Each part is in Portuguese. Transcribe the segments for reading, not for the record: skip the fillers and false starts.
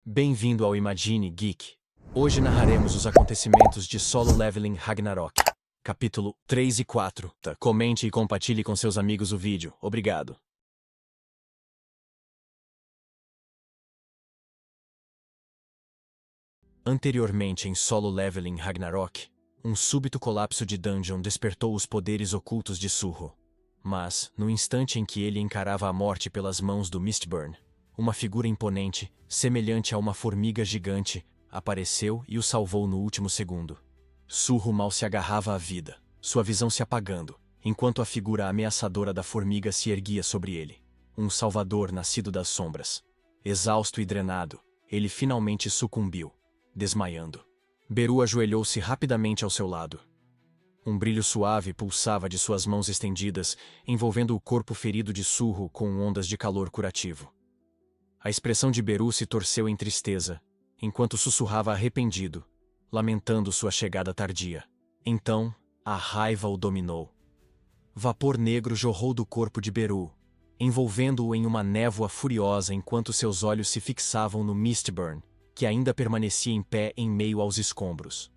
Bem-vindo ao Imagine Geek. Hoje narraremos os acontecimentos de Solo Leveling Ragnarok. Capítulo 3 e 4. Comente e compartilhe com seus amigos o vídeo. Obrigado. Anteriormente em Solo Leveling Ragnarok, um súbito colapso de dungeon despertou os poderes ocultos de Surro. Mas, no instante em que ele encarava a morte pelas mãos do Mistburn, uma figura imponente, semelhante a uma formiga gigante, apareceu e o salvou no último segundo. Surro mal se agarrava à vida, sua visão se apagando, enquanto a figura ameaçadora da formiga se erguia sobre ele. Um salvador nascido das sombras. Exausto e drenado, ele finalmente sucumbiu, desmaiando. Beru ajoelhou-se rapidamente ao seu lado. Um brilho suave pulsava de suas mãos estendidas, envolvendo o corpo ferido de Surro com ondas de calor curativo. A expressão de Beru se torceu em tristeza, enquanto sussurrava arrependido, lamentando sua chegada tardia. Então, a raiva o dominou. Vapor negro jorrou do corpo de Beru, envolvendo-o em uma névoa furiosa enquanto seus olhos se fixavam no Mistburn, que ainda permanecia em pé em meio aos escombros.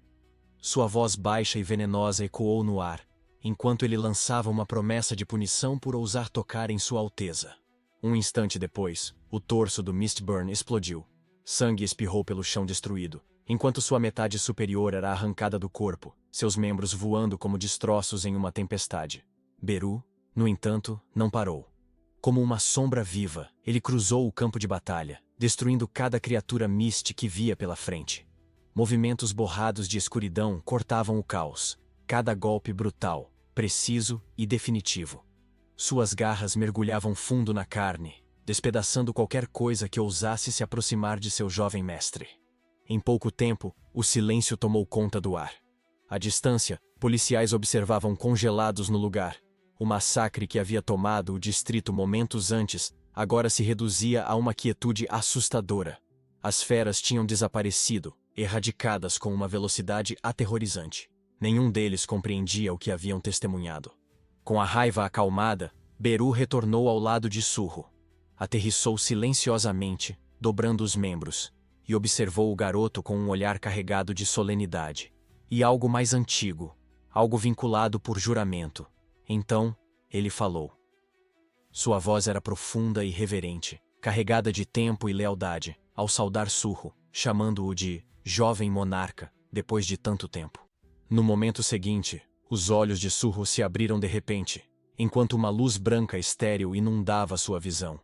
Sua voz baixa e venenosa ecoou no ar, enquanto ele lançava uma promessa de punição por ousar tocar em Sua Alteza. Um instante depois, o torso do Mistburn explodiu. Sangue espirrou pelo chão destruído, enquanto sua metade superior era arrancada do corpo, seus membros voando como destroços em uma tempestade. Beru, no entanto, não parou. Como uma sombra viva, ele cruzou o campo de batalha, destruindo cada criatura Mist que via pela frente. Movimentos borrados de escuridão cortavam o caos, cada golpe brutal, preciso e definitivo. Suas garras mergulhavam fundo na carne, despedaçando qualquer coisa que ousasse se aproximar de seu jovem mestre. Em pouco tempo, o silêncio tomou conta do ar. À distância, policiais observavam congelados no lugar. O massacre que havia tomado o distrito momentos antes, agora se reduzia a uma quietude assustadora. As feras tinham desaparecido, erradicadas com uma velocidade aterrorizante. Nenhum deles compreendia o que haviam testemunhado. Com a raiva acalmada, Beru retornou ao lado de Surro. Aterrissou silenciosamente, dobrando os membros, e observou o garoto com um olhar carregado de solenidade. E algo mais antigo, algo vinculado por juramento. Então, ele falou. Sua voz era profunda e reverente, carregada de tempo e lealdade, ao saudar Surro, chamando-o de jovem monarca, depois de tanto tempo. No momento seguinte, os olhos de Surro se abriram de repente, enquanto uma luz branca estéril inundava sua visão.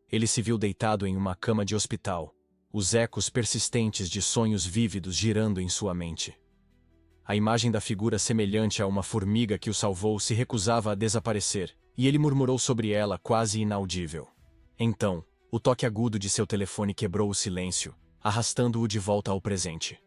Ele se viu deitado em uma cama de hospital, os ecos persistentes de sonhos vívidos girando em sua mente. A imagem da figura semelhante a uma formiga que o salvou se recusava a desaparecer, e ele murmurou sobre ela quase inaudível. Então, o toque agudo de seu telefone quebrou o silêncio, arrastando-o de volta ao presente.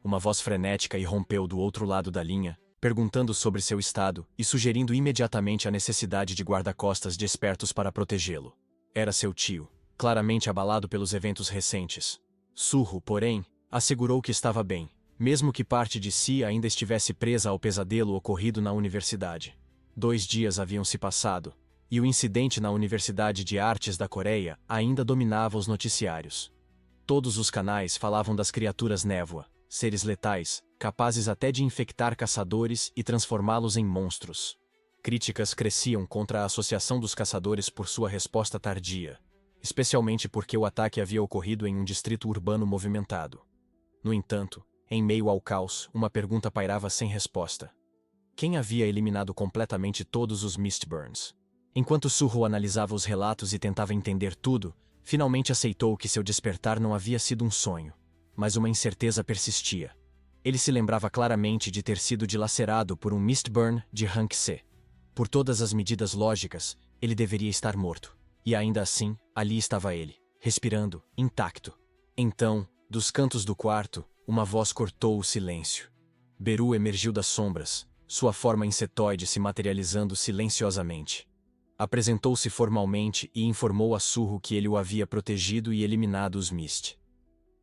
Uma voz frenética irrompeu do outro lado da linha, perguntando sobre seu estado e sugerindo imediatamente a necessidade de guarda-costas despertos para protegê-lo. Era seu tio, claramente abalado pelos eventos recentes. Surro, porém, assegurou que estava bem, mesmo que parte de si ainda estivesse presa ao pesadelo ocorrido na universidade. 2 dias haviam se passado, e o incidente na Universidade de Artes da Coreia ainda dominava os noticiários. Todos os canais falavam das criaturas névoa, seres letais, capazes até de infectar caçadores e transformá-los em monstros. Críticas cresciam contra a Associação dos Caçadores por sua resposta tardia, especialmente porque o ataque havia ocorrido em um distrito urbano movimentado. No entanto, em meio ao caos, uma pergunta pairava sem resposta. Quem havia eliminado completamente todos os Mistburns? Enquanto Surro analisava os relatos e tentava entender tudo, finalmente aceitou que seu despertar não havia sido um sonho, mas uma incerteza persistia. Ele se lembrava claramente de ter sido dilacerado por um Mistburn de Rank C. Por todas as medidas lógicas, ele deveria estar morto. E ainda assim, ali estava ele, respirando, intacto. Então, dos cantos do quarto, uma voz cortou o silêncio. Beru emergiu das sombras, sua forma insetoide se materializando silenciosamente. Apresentou-se formalmente e informou a Surro que ele o havia protegido e eliminado os Mist.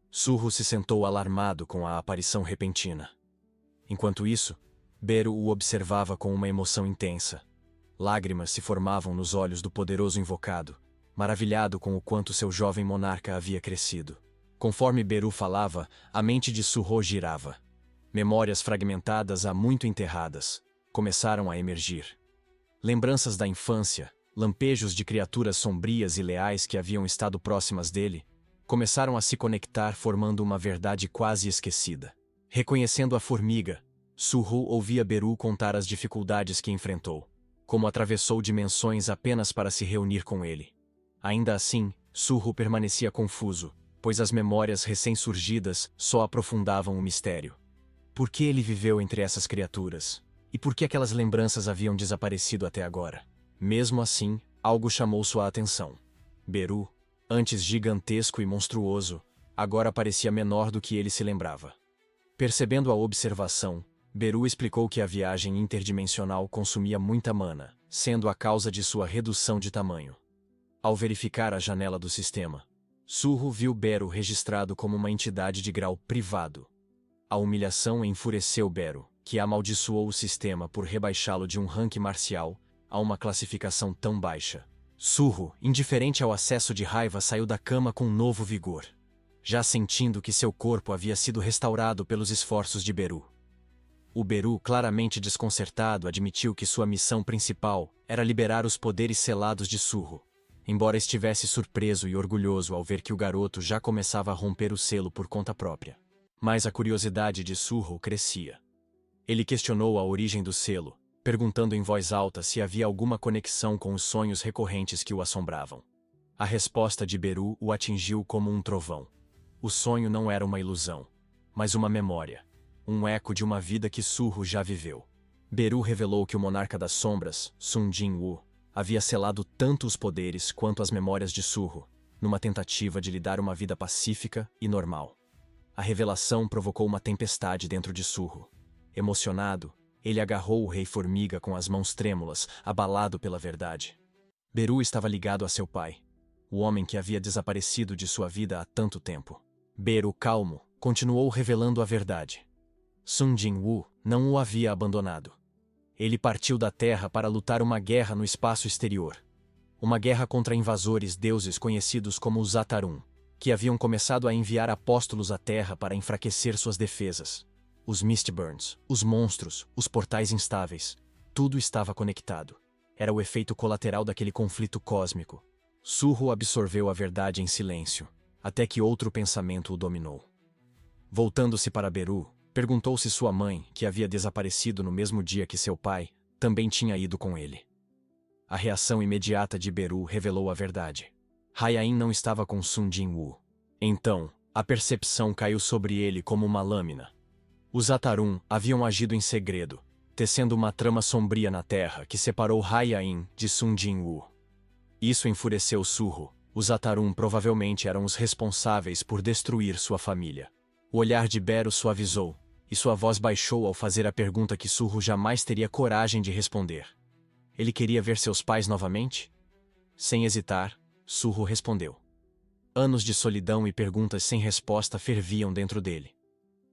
Surro se sentou alarmado com a aparição repentina. Enquanto isso, Beru o observava com uma emoção intensa. Lágrimas se formavam nos olhos do poderoso invocado, maravilhado com o quanto seu jovem monarca havia crescido. Conforme Beru falava, a mente de Surro girava. Memórias fragmentadas há muito enterradas começaram a emergir. Lembranças da infância, lampejos de criaturas sombrias e leais que haviam estado próximas dele, começaram a se conectar formando uma verdade quase esquecida. Reconhecendo a formiga, Surro ouvia Beru contar as dificuldades que enfrentou, como atravessou dimensões apenas para se reunir com ele. Ainda assim, Surro permanecia confuso, pois as memórias recém-surgidas só aprofundavam o mistério. Por que ele viveu entre essas criaturas? E por que aquelas lembranças haviam desaparecido até agora? Mesmo assim, algo chamou sua atenção. Beru, antes gigantesco e monstruoso, agora parecia menor do que ele se lembrava. Percebendo a observação, Beru explicou que a viagem interdimensional consumia muita mana, sendo a causa de sua redução de tamanho. Ao verificar a janela do sistema, Surro viu Beru registrado como uma entidade de grau privado. A humilhação enfureceu Beru, que amaldiçoou o sistema por rebaixá-lo de um rank marcial a uma classificação tão baixa. Surro, indiferente ao acesso de raiva, saiu da cama com novo vigor, já sentindo que seu corpo havia sido restaurado pelos esforços de Beru. O Beru, claramente desconcertado, admitiu que sua missão principal era liberar os poderes selados de Surro, embora estivesse surpreso e orgulhoso ao ver que o garoto já começava a romper o selo por conta própria. Mas a curiosidade de Surro crescia. Ele questionou a origem do selo, perguntando em voz alta se havia alguma conexão com os sonhos recorrentes que o assombravam. A resposta de Beru o atingiu como um trovão. O sonho não era uma ilusão, mas uma memória, um eco de uma vida que Surro já viveu. Beru revelou que o monarca das sombras, Sun Jin-woo, havia selado tanto os poderes quanto as memórias de Surro, numa tentativa de lhe dar uma vida pacífica e normal. A revelação provocou uma tempestade dentro de Surro. Emocionado, ele agarrou o Rei Formiga com as mãos trêmulas, abalado pela verdade. Beru estava ligado a seu pai, o homem que havia desaparecido de sua vida há tanto tempo. Beru, calmo, continuou revelando a verdade. Sun Jin-woo não o havia abandonado. Ele partiu da Terra para lutar uma guerra no espaço exterior. Uma guerra contra invasores deuses conhecidos como os Zatarum, que haviam começado a enviar apóstolos à Terra para enfraquecer suas defesas. Os Mistburns, os monstros, os portais instáveis, tudo estava conectado. Era o efeito colateral daquele conflito cósmico. Surro absorveu a verdade em silêncio, até que outro pensamento o dominou. Voltando-se para Beru, perguntou se sua mãe, que havia desaparecido no mesmo dia que seu pai, também tinha ido com ele. A reação imediata de Beru revelou a verdade. Haiyan não estava com Sun Jin-woo. Então, a percepção caiu sobre ele como uma lâmina. Os Zatarum haviam agido em segredo, tecendo uma trama sombria na terra que separou Haiyan de Sun Jin-woo. Isso enfureceu Surro. Os Zatarum provavelmente eram os responsáveis por destruir sua família. O olhar de Beru suavizou, e sua voz baixou ao fazer a pergunta que Surro jamais teria coragem de responder. Ele queria ver seus pais novamente? Sem hesitar, Surro respondeu. Anos de solidão e perguntas sem resposta ferviam dentro dele.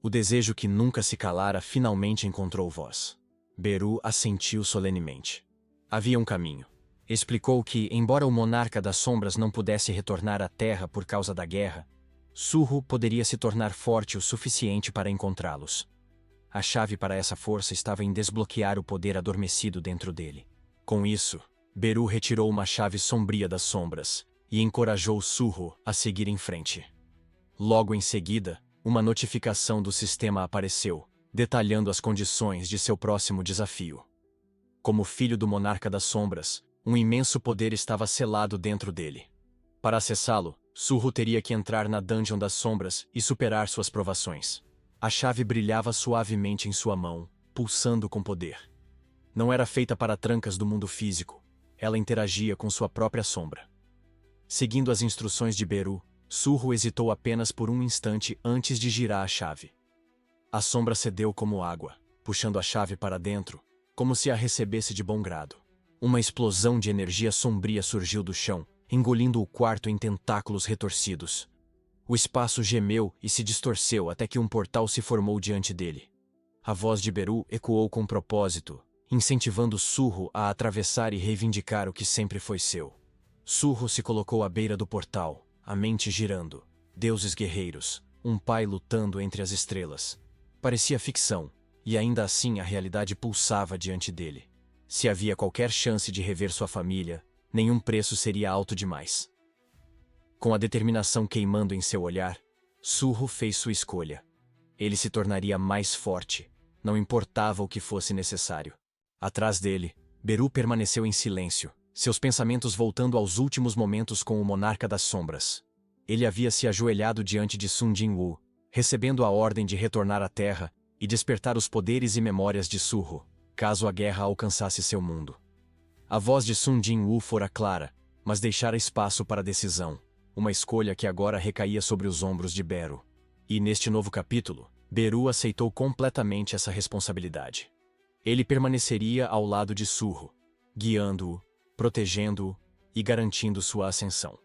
O desejo que nunca se calara finalmente encontrou voz. Beru assentiu solenemente. Havia um caminho. Explicou que, embora o monarca das sombras não pudesse retornar à Terra por causa da guerra, Surro poderia se tornar forte o suficiente para encontrá-los. A chave para essa força estava em desbloquear o poder adormecido dentro dele. Com isso, Beru retirou uma chave sombria das sombras e encorajou Surro a seguir em frente. Logo em seguida, uma notificação do sistema apareceu, detalhando as condições de seu próximo desafio. Como filho do monarca das sombras, um imenso poder estava selado dentro dele. Para acessá-lo, Surro teria que entrar na Dungeon das Sombras e superar suas provações. A chave brilhava suavemente em sua mão, pulsando com poder. Não era feita para trancas do mundo físico, ela interagia com sua própria sombra. Seguindo as instruções de Beru, Surro hesitou apenas por um instante antes de girar a chave. A sombra cedeu como água, puxando a chave para dentro, como se a recebesse de bom grado. Uma explosão de energia sombria surgiu do chão, engolindo o quarto em tentáculos retorcidos. O espaço gemeu e se distorceu até que um portal se formou diante dele. A voz de Beru ecoou com propósito, incentivando Surro a atravessar e reivindicar o que sempre foi seu. Surro se colocou à beira do portal, a mente girando, deuses guerreiros, um pai lutando entre as estrelas. Parecia ficção, e ainda assim a realidade pulsava diante dele. Se havia qualquer chance de rever sua família, nenhum preço seria alto demais. Com a determinação queimando em seu olhar, Surro fez sua escolha. Ele se tornaria mais forte, não importava o que fosse necessário. Atrás dele, Beru permaneceu em silêncio, seus pensamentos voltando aos últimos momentos com o Monarca das Sombras. Ele havia se ajoelhado diante de Sun Jinwoo, recebendo a ordem de retornar à Terra e despertar os poderes e memórias de Surro, caso a guerra alcançasse seu mundo. A voz de Sun Jinwoo fora clara, mas deixara espaço para a decisão, uma escolha que agora recaía sobre os ombros de Beru. E neste novo capítulo, Beru aceitou completamente essa responsabilidade. Ele permaneceria ao lado de Surro, guiando-o, protegendo-o e garantindo sua ascensão.